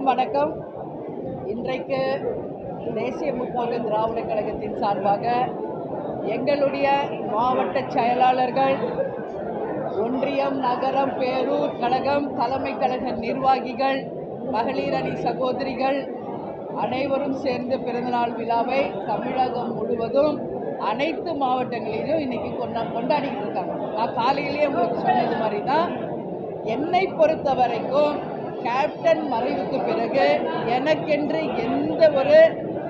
அனைவருக்கும் வணக்கம். இன்றைக்கு தேசிய முற்போக்கு திராவிட கழகத்தின் சார்பாக எங்களுடைய மாவட்ட செயலாளர்கள், ஒன்றியம், நகரம், பேரூர் கழகம், தலைமை கழக நிர்வாகிகள், மகளிர் அணி சகோதரிகள் அனைவரும் சேர்ந்து பிறந்தநாள் விழாவை தமிழகம் முழுவதும் அனைத்து மாவட்டங்களிலும் இன்னைக்கு கொண்டாடிக்கிட்டு இருக்காங்க. நான் காலையிலேயே உங்களுக்கு சொன்னது மாதிரி தான், என்னை பொறுத்த வரைக்கும் கேப்டன் மறைவுக்கு பிறகு எனக்கென்று எந்த ஒரு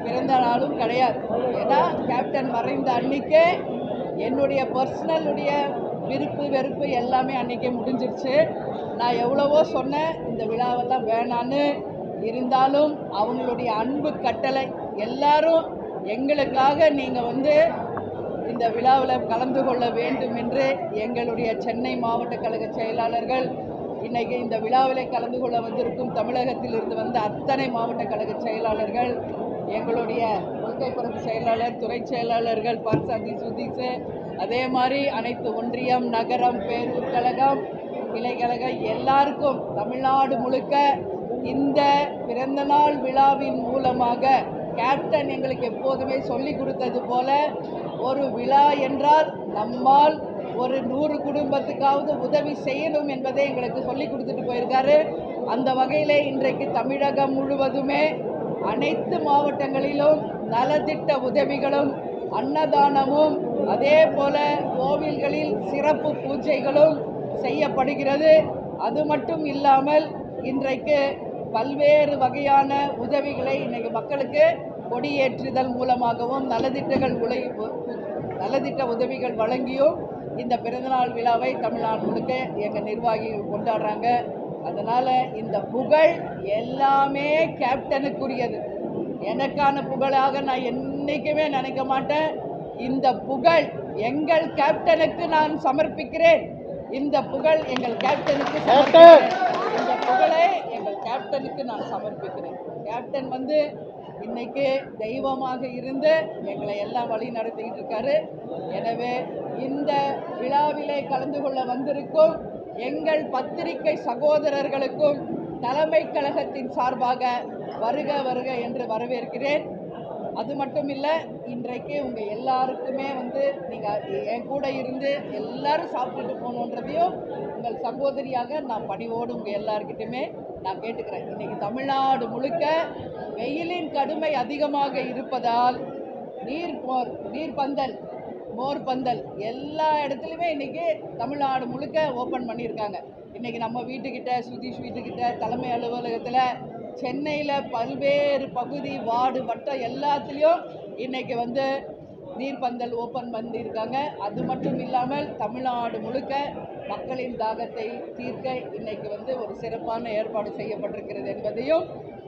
பிறந்த நாளும் கிடையாது. ஏன்னா கேப்டன் மறைந்த அன்னைக்கே என்னுடைய பர்சனலுடைய விருப்பு வெறுப்பு எல்லாமே அன்றைக்கே முடிஞ்சிருச்சு. நான் எவ்வளவோ சொன்னேன் இந்த விழாவெல்லாம் வேணான்னு. இருந்தாலும் அவங்களுடைய அன்பு கட்டளை, எல்லாரும் எங்களுக்காக நீங்கள் இந்த விழாவில் கலந்து கொள்ள வேண்டும் என்று எங்களுடைய சென்னை மாவட்ட கழக செயலாளர்கள், இன்றைக்கி இந்த விழாவில் கலந்து கொள்ள வந்திருக்கும் தமிழகத்தில் இருந்து வந்த அத்தனை மாவட்ட கழக செயலாளர்கள், எங்களுடைய கொள்கை பரப்பு செயலாளர், துறை செயலாளர்கள் பார்சாதி சுதீஷ், அதே மாதிரி அனைத்து ஒன்றியம், நகரம், பேரூர் கழகம், கிளை கழகம் எல்லாருக்கும் தமிழ்நாடு முழுக்க இந்த பிறந்தநாள் விழாவின் மூலமாக கேப்டன் எங்களுக்கு எப்போதுமே சொல்லி கொடுத்தது போல, ஒரு விழா என்றால் நம்மால் ஒரு 100 குடும்பத்துக்காவது உதவி செய்யணும் என்பதை எங்களுக்கு சொல்லி கொடுத்துட்டு போயிருக்காரு. அந்த வகையிலே இன்றைக்கு தமிழகம் முழுவதுமே அனைத்து மாவட்டங்களிலும் நலத்திட்ட உதவிகளும், அன்னதானமும், அதே போல கோவில்களில் சிறப்பு பூஜைகளும் செய்யப்படுகிறது. அது மட்டும் இல்லாமல் இன்றைக்கு பல்வேறு வகையான உதவிகளை இன்றைக்கு மக்களுக்கு கொடியேற்றுதல் மூலமாகவும் நலத்திட்ட உதவிகள் வழங்கியும் இந்த பிறந்தநாள் விழாவை தமிழ்நாடு முழுக்க எங்கள் நிர்வாகிகள் கொண்டாடுறாங்க. அதனால் இந்த புகழ் எல்லாமே கேப்டனுக்குரியது. எனக்கான புகழாக நான் என்றைக்குமே நினைக்க மாட்டேன். இந்த புகழ் எங்கள் கேப்டனுக்கு நான் சமர்ப்பிக்கிறேன். இந்த புகழ் எங்கள் கேப்டனுக்கு சமர்ப்பிக்கிறேன். இந்த புகழை எங்கள் கேப்டனுக்கு நான் சமர்ப்பிக்கிறேன். கேப்டன் இன்னைக்கு தெய்வமாக இருந்து எங்களை எல்லாம் வழி நடத்திக்கிட்டு இருக்காரு. எனவே இந்த விழாவிலே கலந்து கொள்ள வந்திருக்கும் எங்கள் பத்திரிகை சகோதரர்களுக்கும் தலைமை கழகத்தின் சார்பாக வருக வருக என்று வரவேற்கிறேன். அது மட்டும் இல்லை, இன்றைக்கு உங்கள் எல்லாருக்குமே நீங்கள் என் கூட இருந்து எல்லாரும் சாப்பிட்டுட்டு போகணுன்றதையும் உங்கள் சகோதரியாக நான் பணிவோடு உங்கள் எல்லாருக்கிட்டுமே நான் கேட்டுக்கிறேன். இன்றைக்கி தமிழ்நாடு முழுக்க வெயிலின் கடுமை அதிகமாக இருப்பதால் நீர்பந்தல், மோர்பந்தல் எல்லா இடத்துலையுமே இன்றைக்கி தமிழ்நாடு முழுக்க ஓப்பன் பண்ணியிருக்காங்க. இன்றைக்கி நம்ம வீட்டுக்கிட்ட, சுதீஷ் வீட்டுக்கிட்ட, தலைமை அலுவலகத்தில், சென்னையில் பல்வேறு பகுதி, வார்டு, வட்டம் எல்லாத்துலேயும் இன்றைக்கி நீர்பந்தல் ஓப்பன் பண்ணியிருக்காங்க. அது மட்டும் இல்லாமல் தமிழ்நாடு முழுக்க மக்களின் தாகத்தை தீர்க்க இன்றைக்கி ஒரு சிறப்பான ஏற்பாடு செய்யப்பட்டிருக்கிறது என்பதையும்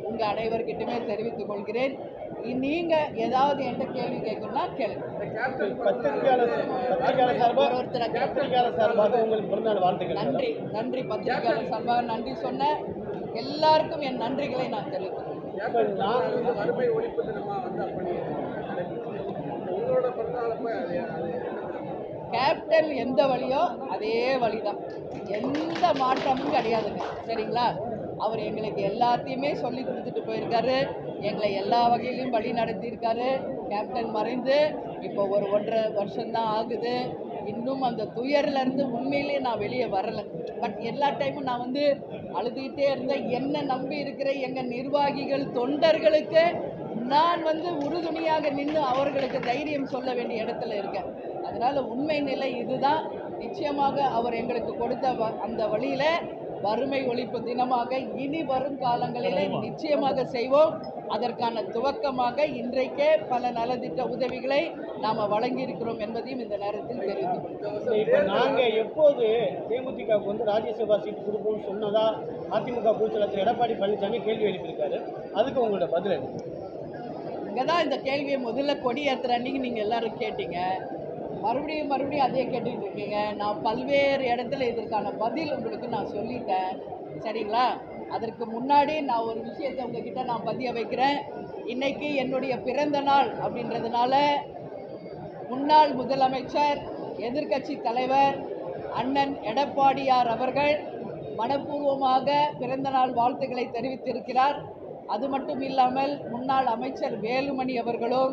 உங்கள் அனைவர்கிட்டமே தெரிவித்துக் கொள்கிறேன். நீங்கள் ஏதாவது என்கிட்ட கேள்வி கேட்கணும்னா கேளுங்க. நன்றி நன்றி பத்திரிகையாளர் சார்பாக நன்றி சொன்ன எல்லாருக்கும் என் நன்றிகளை நான் தெரிவித்துக் கேப்டன் எந்த வழியோ அதே வழிதான், எந்த மாற்றமும் கிடையாதுங்க. சரிங்களா? அவர் எங்களுக்கு எல்லாத்தையுமே சொல்லி கொடுத்துட்டு போயிருக்காரு. எங்களை எல்லா வகையிலையும் வழி நடத்தியிருக்காரு. கேப்டன் மறைந்து இப்போ ஒரு 1.5 வருஷம்தான் ஆகுது. இன்னும் அந்த துயரிலிருந்து உண்மையிலே நான் வெளியே வரலை. பட் எல்லா டைமும் நான் அழுதுகிட்டே இருந்தேன். என்னை நம்பி இருக்கிற எங்கள் நிர்வாகிகள், தொண்டர்களுக்கு நான் உறுதுணையாக நின்று அவர்களுக்கு தைரியம் சொல்ல வேண்டிய இடத்துல இருக்கேன். அதனால் உண்மை நிலை இதுதான். நிச்சயமாக அவர் எங்களுக்கு கொடுத்த அந்த வழியில் வறுமை ஒழிப்பு தினமாக இனி வரும் காலங்களிலே நிச்சயமாக செய்வோம். அதற்கான துவக்கமாக இன்றைக்கே பல நலத்திட்ட உதவிகளை நாம் வழங்கியிருக்கிறோம் என்பதையும் இந்த நேரத்தில் தெரிவித்துக் கொள்கிறோம். இப்போ நாங்கள் எப்போது தேமுதிகவுக்கு ராஜ்யசபா சீட்டு கொடுப்போம்னு சொன்னதா அதிமுக பொதுச்செயலாளர் எடப்பாடி பழனிசாமி கேள்வி எழுப்பியிருக்காரு. அதுக்கு உங்களோட பதில் என்ன? இங்கே தான் இந்த கேள்வியை முதல்ல கொடி ஏற்றுற அன்றைக்கி நீங்கள் எல்லாரும் கேட்டீங்க. மறுபடியும் அதே கேட்டுக்கிட்டு இருக்கீங்க. நான் பல்வேறு இடத்துல இதற்கான பதில் உங்களுக்கு நான் சொல்லிட்டேன். சரிங்களா? அதற்கு முன்னாடி நான் ஒரு விஷயத்தை உங்ககிட்ட நான் பதிய வைக்கிறேன். இன்றைக்கி என்னுடைய பிறந்த நாள் அப்படின்றதுனால முன்னாள் முதலமைச்சர், எதிர்க்கட்சி தலைவர் அண்ணன் எடப்பாடியார் அவர்கள் மனப்பூர்வமாக பிறந்தநாள் வாழ்த்துக்களை தெரிவித்திருக்கிறார். அது மட்டும் இல்லாமல் முன்னாள் அமைச்சர் வேலுமணி அவர்களும்,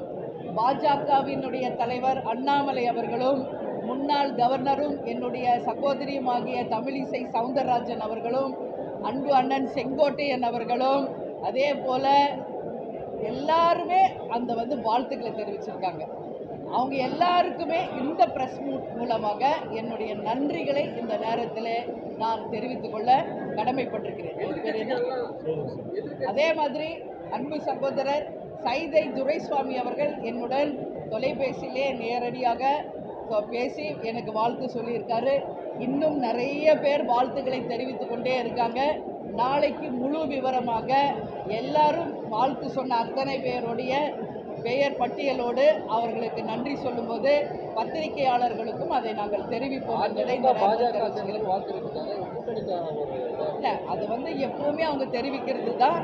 பாஜகவினுடைய தலைவர் அண்ணாமலை அவர்களும், முன்னாள் கவர்னரும் என்னுடைய சகோதரியுமாகிய தமிழிசை சவுந்தரராஜன் அவர்களும், அன்பு அண்ணன் செங்கோட்டையன் அவர்களும், அதே போல எல்லாருமே அந்த வாழ்த்துக்களை தெரிவிச்சிருக்காங்க. அவங்க எல்லாருக்குமே இந்த பிரஸ் மூலமாக என்னுடைய நன்றிகளை இந்த நேரத்தில் நான் தெரிவித்துக் கொள்ள கடமைப்பட்டிருக்கிறேன். அதே மாதிரி அன்பு சகோதரர் சைதை துரைசுவாமி அவர்கள் என்னுடன் தொலைபேசியிலே நேரடியாக பேசி எனக்கு வாழ்த்து சொல்லியிருக்காரு. இன்னும் நிறைய பேர் வாழ்த்துக்களை தெரிவித்து கொண்டே இருக்காங்க. நாளைக்கு முழு விவரமாக எல்லாரும் வாழ்த்து சொன்ன அத்தனை பேருடைய பெயர் பட்டியலோடு அவர்களுக்கு நன்றி சொல்லும்போது பத்திரிகையாளர்களுக்கும் அதை நாங்கள் தெரிவிப்போம் என்பதை இல்லை, அது எப்பவுமே அவங்க தெரிவிக்கிறது தான்.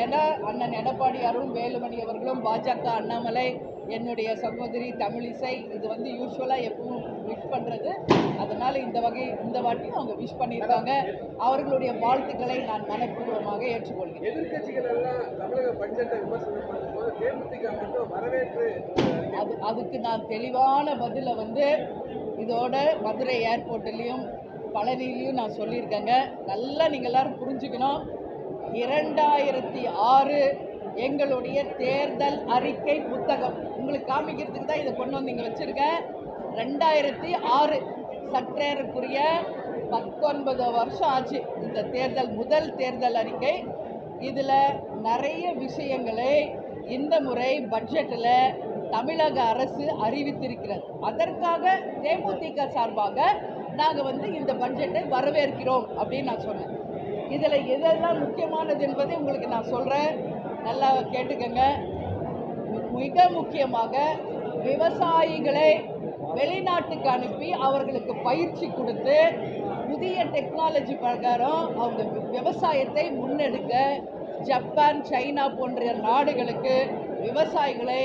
ஏன்னா அண்ணன் எடப்பாடியாரும் வேலுமணி அவர்களும், பாஜக அண்ணாமலை, என்னுடைய சகோதரி தமிழிசை, இது யூஸ்வலாக எப்பவும் விஷ் பண்ணுறது. அதனால் இந்த வாட்டியும் அவங்க விஷ் பண்ணியிருக்காங்க. அவர்களுடைய வாழ்த்துக்களை நான் மனப்பூர்வமாக ஏற்றுக்கொள்கிறேன். எதிர்கட்சிகள் எல்லாம் தமிழக பட்ஜெட்டை விமர்சனம் பண்ணும்போது தேமுதிக மட்டும் வரவேற்று அதுக்கு நான் தெளிவான பதிலை இதோட மதுரை ஏர்போர்ட்லேயும் பழனிலையும் நான் சொல்லியிருக்கேங்க. நல்லா நீங்கள் எல்லாரும் புரிஞ்சுக்கணும். 2006 எங்களுடைய தேர்தல் அறிக்கை புத்தகம் உங்களுக்கு காமிக்கிறதுக்கு தான் இதை கொண்டு வந்து இங்கே வச்சுருக்கேன். 2006 சற்றேறக்குரிய 19 வருஷம் ஆச்சு இந்த முதல் தேர்தல் அறிக்கை. இதில் நிறைய விஷயங்களை இந்த முறை பட்ஜெட்டில் தமிழக அரசு அறிவித்திருக்கிறது. அதற்காக தேமுதிக சார்பாக நாங்கள் இந்த பட்ஜெட்டை வரவேற்கிறோம் அப்படின்னு நான் சொன்னேன். இதில் எதெல்லாம் முக்கியமானது என்பதை உங்களுக்கு நான் சொல்கிறேன், நல்லா கேட்டுக்கங்க. மிக முக்கியமாக விவசாயிகளை வெளிநாட்டுக்கு அனுப்பி அவர்களுக்கு பயிற்சி கொடுத்து புதிய டெக்னாலஜி பிரகாரம் அவங்க விவசாயத்தை முன்னெடுக்க ஜப்பான், சைனா போன்ற நாடுகளுக்கு விவசாயிகளை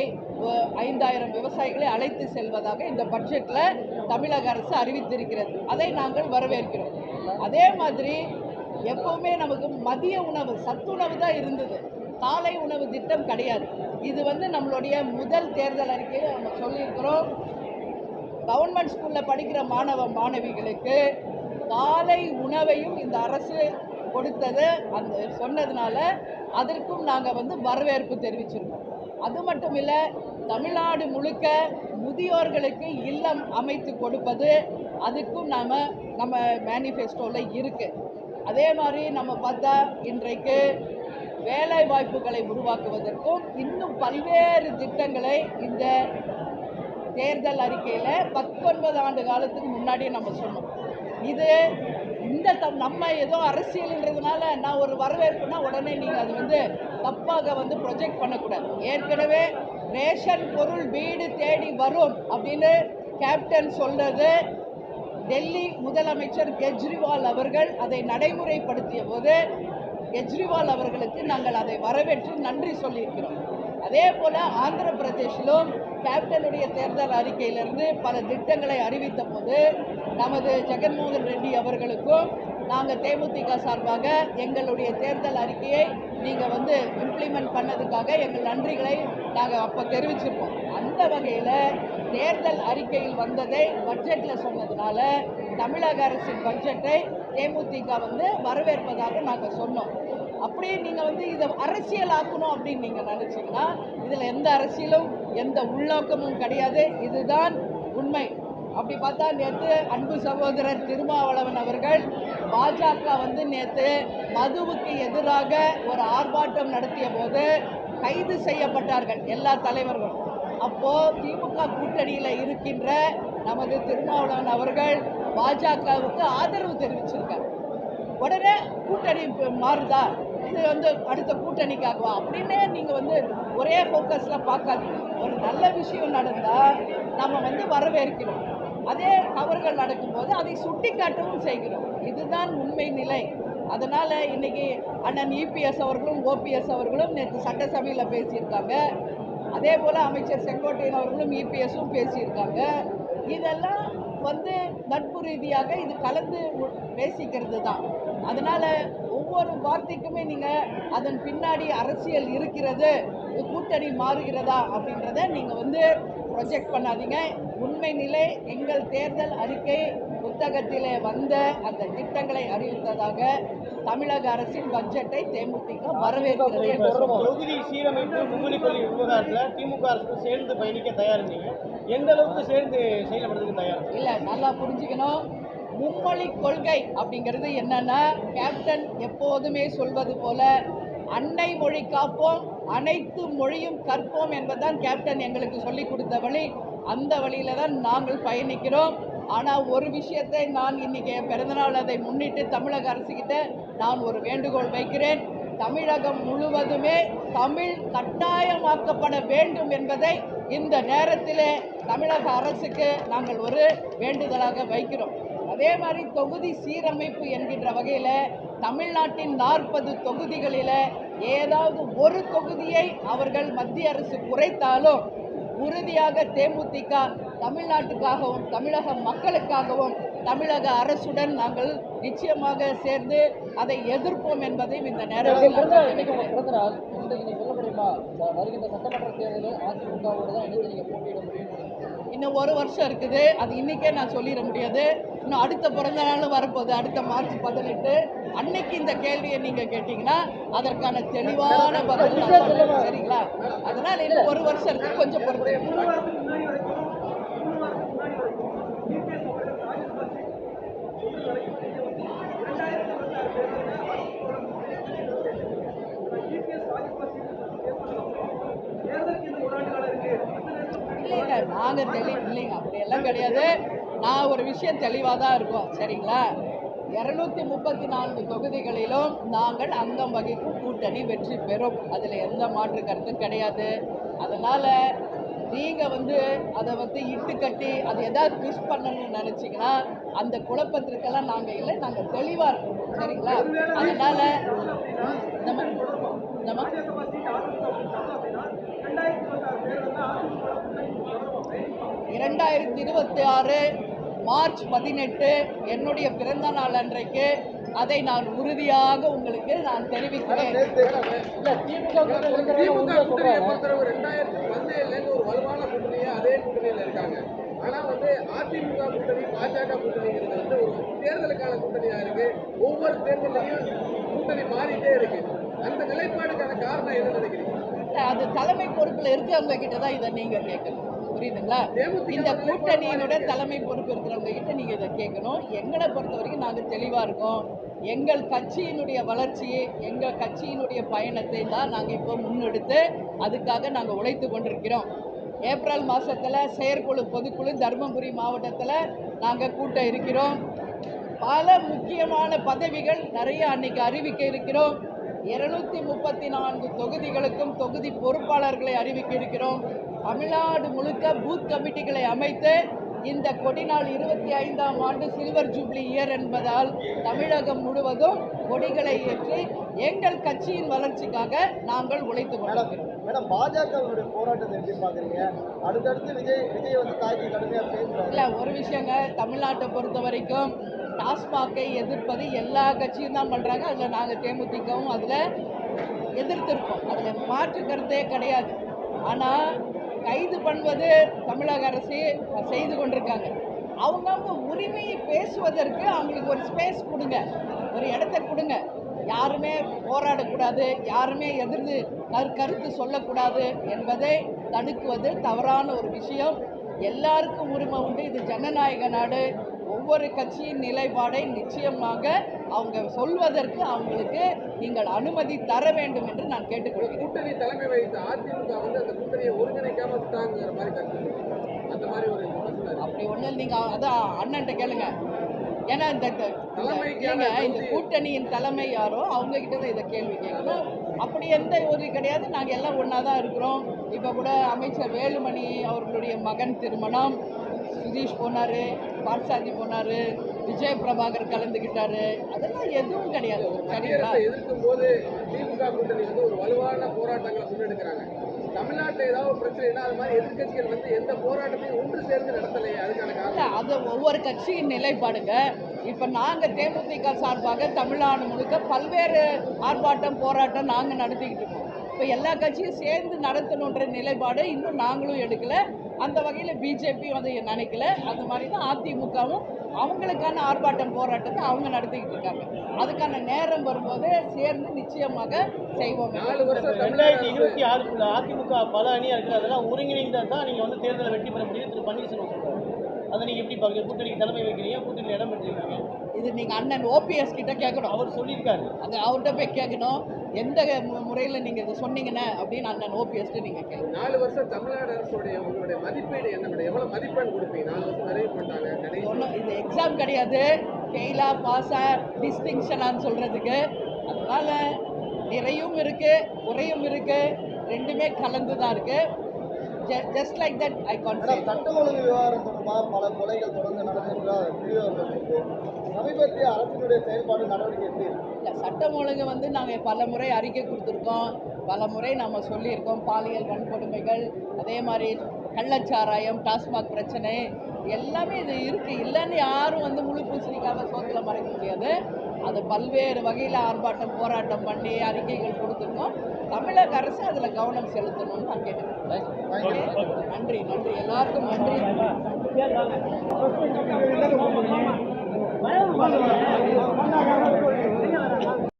5000 விவசாயிகளை அழைத்து செல்வதாக இந்த பட்ஜெட்டில் தமிழக அரசு அறிவித்திருக்கிறது. அதை நாங்கள் வரவேற்கிறோம். அதே மாதிரி எப்போவுமே நமக்கு மதிய உணவு, சத்துணவு தான் இருந்தது, காலை உணவு திட்டம் கிடையாது. இது நம்மளுடைய முதல் தேர்தல் அறிக்கையில் நம்ம சொல்லியிருக்கிறோம். கவர்மெண்ட் ஸ்கூலில் படிக்கிற மாணவிகளுக்கு காலை உணவையும் இந்த அரசு கொடுத்தது சொன்னதுனால அதற்கும் நாங்கள் வரவேற்பு தெரிவிச்சிருக்கோம். அது மட்டும் இல்லை, தமிழ்நாடு முழுக்க முதியோர்களுக்கு இல்லம் அமைத்து கொடுப்பது அதுக்கும் நம்ம மேனிஃபெஸ்டோவில் இருக்குது. அதே மாதிரி நம்ம பார்த்தா இன்றைக்கு வேலை வாய்ப்புகளை உருவாக்குவதற்கும் இன்னும் பல்வேறு திட்டங்களை இந்த தேர்தல் அறிக்கையில் 19 ஆண்டு காலத்துக்கு முன்னாடியே நம்ம சொன்னோம். இது நம்ம ஏதோ அரசியல்ன்றதுனால நான் ஒரு வரவேற்புனா உடனே நீங்கள் அது தப்பாக ப்ரொஜெக்ட் பண்ணக்கூடாது. ஏற்கனவே ரேஷன் பொருள் வீடு தேடி வரும் அப்படின்னு கேப்டன் சொல்றது. டெல்லி முதலமைச்சர் கெஜ்ரிவால் அவர்கள் அதை நடைமுறைப்படுத்திய போது கெஜ்ரிவால் அவர்களுக்கு நாங்கள் அதை வரவேற்று நன்றி சொல்லியிருக்கிறோம். அதே போல் ஆந்திர பிரதேசிலும் கேப்டனுடைய தேர்தல் அறிக்கையிலிருந்து பல திட்டங்களை அறிவித்த போது நமது ஜெகன்மோகன் ரெட்டி அவர்களுக்கும் நாங்கள் தேமுதிக சார்பாக எங்களுடைய தேர்தல் அறிக்கையை நீங்கள் இம்ப்ளிமெண்ட் பண்ணதுக்காக எங்கள் நன்றிகளை நாங்கள் அப்போ தெரிவிச்சிருப்போம். அந்த வகையில் தேர்தல் அறிக்கையில் வந்ததை பட்ஜெட்டில் சொன்னதுனால தமிழக அரசின் பட்ஜெட்டை தேமுதிக வரவேற்பதாக நாங்கள் சொன்னோம். அப்படியே நீங்கள் இதை அரசியலாக்கணும் அப்படின்னு நீங்கள் நினச்சிங்கன்னா இதில் எந்த அரசியலும் எந்த உள்நோக்கமும் கிடையாது. இதுதான் உண்மை. அப்படி பார்த்தா நேற்று அன்பு சகோதரர் திருமாவளவன் அவர்கள் பாஜக நேற்று மதுவுக்கு எதிராக ஒரு ஆர்ப்பாட்டம் நடத்திய போது கைது செய்யப்பட்டார்கள் எல்லா தலைவர்களும். அப்போது திமுக கூட்டணியில் இருக்கின்ற நமது திருமாவளவன் அவர்கள் பாஜகவுக்கு ஆதரவு தெரிவிச்சிருக்கார். உடனே கூட்டணி மாறுதா, இது அடுத்த கூட்டணிக்காகவா அப்படின்னு நீங்கள் ஒரே ஃபோக்கஸில் பார்க்காதீங்க. ஒரு நல்ல விஷயம் நடந்தால் நம்ம வரவேற்கிறோம். அதே தவறுகள் நடக்கும்போது அதை சுட்டி காட்டவும் செய்கிறோம். இதுதான் உண்மை நிலை. அதனால் இன்றைக்கி அண்ணன் இபிஎஸ் அவர்களும் ஓபிஎஸ் அவர்களும் நேற்று சட்டசபையில் பேசியிருக்காங்க. அதே போல் அமைச்சர் செங்கோட்டையன் அவர்களும் இபிஎஸும் பேசியிருக்காங்க. இதெல்லாம் வந்து நட்பு ரீதியாக இது கலந்து பேசிக்கிறது தான். அதனால் ஒவ்வொரு வார்த்தைக்குமே நீங்கள் அதன் பின்னாடி அரசியல் இருக்கிறது, இது கூட்டணி மாறுகிறதா அப்படின்றத நீங்கள் வந்து ப்ரொஜெக்ட் பண்ணாதீங்க. உண்மை நிலை எங்கள் தேர்தல் அறிக்கை புத்தகத்திலே வந்த அந்த திட்டங்களை அறிவித்ததாக தமிழக அரசின் பட்ஜெட்டை தேமுதிக வரவேற்கிறது என்று சொல்றோம். தொகுதி சீரமைப்பு மும்மொழிக்கொள்கை விவகாரத்தில் திமுக அரசு சேர்ந்து பயணிக்க தயார் இருந்தீங்க, எந்த அளவுக்கு சேர்ந்து செயல்படுறதுக்கு தயார்? இல்லை, நல்லா புரிஞ்சுக்கணும். மும்மொழி கொள்கை அப்படிங்கிறது என்னன்னா, கேப்டன் எப்போதுமே சொல்வது போல அன்னை மொழி காப்போம், அனைத்து மொழியும் கற்போம் என்பதுதான் கேப்டன் எங்களுக்கு சொல்லிக் கொடுத்த வழி. அந்த வழியில தான் நாங்கள் பயணிக்கிறோம். ஆனால் ஒரு விஷயத்தை நான் இன்னைக்கு என் பிறந்தநாள் அதை முன்னிட்டு தமிழக அரசுகிட்ட நான் ஒரு வேண்டுகோள் வைக்கிறேன். தமிழகம் முழுவதுமே தமிழ் கட்டாயமாக்கப்பட வேண்டும் என்பதை இந்த நேரத்திலே தமிழக அரசுக்கு நாங்கள் ஒரு வேண்டுதலாக வைக்கிறோம். அதே மாதிரி தொகுதி சீரமைப்பு என்கின்ற வகையில் தமிழ்நாட்டின் 40 தொகுதிகளில் ஏதாவது ஒரு தொகுதியை அவர்கள் மத்திய அரசு குறைத்தாலும் உறுதியாக தேமுதிக தமிழ்நாட்டுக்காகவும் தமிழக மக்களுக்காகவும் தமிழக அரசுடன் நாங்கள் நிச்சயமாக சேர்ந்து அதை எதிர்ப்போம் என்பதையும் இந்த நேரத்தில் இன்னும் ஒரு வருஷம் இருக்குது. அது இன்றைக்கே நான் சொல்லிட முடியாது. இன்னும் அடுத்த பிறந்த நாள் வரப்போகுது, அடுத்த மார்ச் 18. அன்னைக்கு இந்த கேள்வியை நீங்கள் கேட்டிங்கன்னா அதற்கான தெளிவான பதில் நான் சொல்லுவேன். சரிங்களா? அதனால் இன்னும் ஒரு வருஷம் இருக்குது, கொஞ்சம் பொறுத்து. இல்லை, நாங்கள் இல்லைங்க, அப்படியெல்லாம் கிடையாது. நான் ஒரு விஷயம் தெளிவாக தான் இருக்கோம். சரிங்களா? 234 தொகுதிகளிலும் நாங்கள் அங்கம் வகிக்கும் கூட்டணி வெற்றி பெறும். அதில் எந்த மாற்று கருத்தும் கிடையாது. அதனால் நீங்கள் அதை இட்டு கட்டி அதை எதாவது ட்விஸ்ட் பண்ணணும்னு நினச்சிங்கன்னா அந்த குழப்பத்திற்கெல்லாம் நாங்கள் இல்லை, நாங்கள் தெளிவாக இருக்கோம். சரிங்களா? அதனால் நம்ம 2026 மார்ச் 18 என்னுடைய பிறந்த நாள் அன்றைக்கு அதை நான் உறுதியாக உங்களுக்கு நான் தெரிவிக்கிறேன். திமுக கூட்டணியை பொறுத்தவரை 2017 ஒரு வலுவான கூட்டணியா அதே கூட்டணியில் இருக்காங்க. ஆனா அதிமுக கூட்டணி பாஜக கூட்டணிங்கிறது ஒரு தேர்தலுக்கான கூட்டணியா இருக்கு. ஒவ்வொரு தேர்தலையும் கூட்டணி மாறிட்டே இருக்கு. அந்த நிலைப்பாடுக்கான காரணம் என்ன நினைக்கிறீங்க? அது தலைமை பொறுப்பில் இருக்கிறவங்க கிட்ட தான் இதை நீங்கள் கேட்கணும். புரியுதுங்களா? இந்த கூட்டணியினுடைய தலைமை பொறுப்பு இருக்கிறவங்க கிட்ட நீங்கள் இதை கேட்கணும். எங்களை பொறுத்த வரைக்கும் நாங்கள் தெளிவாக இருக்கோம். எங்கள் கட்சியினுடைய வளர்ச்சி, எங்கள் கட்சியினுடைய பயணத்தை தான் நாங்கள் இப்போ முன்னெடுத்து அதுக்காக நாங்கள் உழைத்து கொண்டிருக்கிறோம். ஏப்ரல் மாதத்தில் செயற்குழு பொதுக்குழு தருமபுரி மாவட்டத்தில் நாங்கள் கூட்ட இருக்கிறோம். பல முக்கியமான பதவிகள் நிறைய அன்னைக்கு அறிவிக்க இருக்கிறோம். 234 தொகுதிகளுக்கும் தொகுதி பொறுப்பாளர்களை அறிவிக்க இருக்கிறோம். தமிழ்நாடு முழுக்க பூத் கமிட்டிகளை அமைத்து இந்த கொடிநாள் 25ஆம் ஆண்டு சில்வர் ஜூப்ளி இயர் என்பதால் தமிழகம் முழுவதும் கொடிகளை ஏற்றி எங்கள் கட்சியின் வளர்ச்சிக்காக நாங்கள் உழைத்து கொண்டிருக்கிறோம். மேடம், பாஜகவுடைய போராட்டத்தை எப்படி பார்க்குறீங்க? அடுத்தடுத்து விஜய் தாக்கி கடுமையாக பேசுகிறாங்க. இல்லை, ஒரு விஷயங்க, தமிழ்நாட்டை பொறுத்த வரைக்கும் டாஸ்மாகை எதிர்ப்பது எல்லா கட்சியும் தான் பண்ணுறாங்க. அதில் நாங்கள் தேமுதிகவும் அதில் எதிர்த்திருக்கோம். அதில் மாற்று கருத்தே கிடையாது. ஆனால் கைது பண்ணுவது தமிழக அரசு செய்து கொண்டிருக்காங்க. அவங்கவுங்க உரிமையை பேசுவதற்கு அவங்களுக்கு ஒரு ஸ்பேஸ் கொடுங்க, ஒரு இடத்த கொடுங்க. யாருமே போராடக்கூடாது, யாருமே எதிர்த்து கருத்து சொல்லக்கூடாது என்பதை தடுக்குவது தவறான ஒரு விஷயம். எல்லாருக்கும் உரிமை உண்டு. இது ஜனநாயக நாடு. ஒவ்வொரு கட்சியின் நிலைப்பாடை நிச்சயமாக அவங்க சொல்வதற்கு அவங்களுக்கு நீங்கள் அனுமதி தர வேண்டும் என்று நான் கேட்டுக்கொள்கிறேன். கூட்டணி தலைமை வைத்த அதிமுக அந்த கூட்டணியை ஒருங்கிணைக்காம விட்டாங்கிற மாதிரி கருத்து, அந்த மாதிரி ஒரு அப்படி ஒன்றும் நீங்கள் அதான் அண்ணன்ட்ட கேளுங்க. ஏன்னா இந்த கூட்டணியின் தலைமை யாரோ அவங்க கிட்ட தான் இதை கேள்வி கேட்கணும். அப்படி எந்த ஒரு கிடையாது. நாங்கள் எல்லாம் ஒன்றா தான் இருக்கிறோம். இப்போ கூட அமைச்சர் வேலுமணி அவர்களுடைய மகன் திருமணம், சுதீஷ் போனார், பார்சாதி போனார், விஜய் பிரபாகர் கலந்துக்கிட்டாரு. அதெல்லாம் எதுவும் கிடையாது. சரிங்களா? எதிர்க்கும் போது திமுக கூட்டணி ஒரு வலுவான போராட்டங்களை முன்னெடுக்கிறாங்க. தமிழ்நாட்டில் ஏதாவது ஒரு பிரச்சனைனா அது மாதிரி எதிர்க்கட்சிகள் வந்து எந்த போராட்டத்தையும் ஒன்று சேர்ந்து நடத்தலையே, அதுக்கான இல்ல, காரணம்? அது ஒவ்வொரு கட்சியின் நிலைப்பாடுங்க. இப்போ நாங்கள் தேமுதிக சார்பாக தமிழ்நாடு முழுக்க பல்வேறு ஆர்ப்பாட்டம் போராட்டம் நாங்கள் நடத்திக்கிட்டு இருக்கோம். இப்போ எல்லா கட்சியும் சேர்ந்து நடத்தணுன்ற நிலைப்பாடு இன்னும் நாங்களும் எடுக்கல. அந்த வகையில் பிஜேபியும் அதை நினைக்கல. அது மாதிரி தான் அதிமுகவும் அவங்களுக்கான ஆர்ப்பாட்டம் போராட்டத்தை அவங்க நடத்திக்கிட்டு இருக்காங்க. அதுக்கான நேரம் வரும்போது சேர்ந்து நிச்சயமாக செய்வோம். 4 வருஷம் தமிழ்நாடு அரசு 2026 அதிமுக பல அணியாக இருக்குது, அதெல்லாம் ஒருங்கிணைந்தால் தான் நீங்கள் வந்து தேர்தலை வெற்றி பெற முடியும் திரு பன்னீர்செல்வம் சொல்றாரு. அதை நீங்கள் எப்படி பார்க்குறீங்க? கூட்டணிக்கு தலைமை வைக்கிறீங்க, கூட்டணியில் இடம் பெற்றிருக்கீங்க, இது நீங்கள் அண்ணன் ஓபிஎஸ் கிட்ட கேட்கணும். அவர் சொல்லியிருக்காரு. அது அவர்கிட்ட போய் கேட்கணும். எந்த முறையில் நீங்கள் இதை சொன்னீங்கன்னு அப்படின்னு அண்ணன் ஓபிஎஸ்ட்டு நீங்கள் கேட்கணும். 4 வருஷம் தமிழ்நாடு அரசுடைய உங்களுடைய மதிப்பீடு என்ன மேடம்? எவ்வளவு மதிப்பெண் கொடுப்பீங்க? 4 வருஷம் நிறைவு பண்ணாங்க, கடைசி ஒன்றும் இது எக்ஸாம் கிடையாது, ஃபெயிலா பாஸா டிஸ்டிங்ஷனான்னு சொல்கிறதுக்கு. அதனால் நிறையும் இருக்குது, குறையும் இருக்குது, ரெண்டுமே கலந்து தான் இருக்குது. Just like that I concept. சட்டம் ஒழுங்கு விவகாரம் தொடர்பாக பல கொலைகள் தொடர்ந்து நடக்கின்றார் சமீபத்திய அரசினுடைய செயல்பாடு நடவடிக்கை எப்படி இருக்கு? இல்லை, சட்டம் ஒழுங்கு வந்து நாங்கள் பல முறை அறிக்கை கொடுத்துருக்கோம், பல முறை நம்ம சொல்லியிருக்கோம். பாலியல் வன்கொடுமைகள், அதே மாதிரி கள்ளச்சாராயம், டாஸ்மாக் பிரச்சனை எல்லாமே இது இருக்குது. இல்லைன்னு யாரும் வந்து முழு பூசணிக்காக சோத்துல மறைக்க முடியாது. அது பல்வேறு வகையில் ஆர்ப்பாட்டம் போராட்டம் பண்ணி அறிக்கைகள் கொடுத்துருக்கோம். தமிழக அரசு அதில் கவனம் செலுத்தணும்னு நான் கேட்டுக்கிறேன். நன்றி நன்றி, எல்லாருக்கும் நன்றி.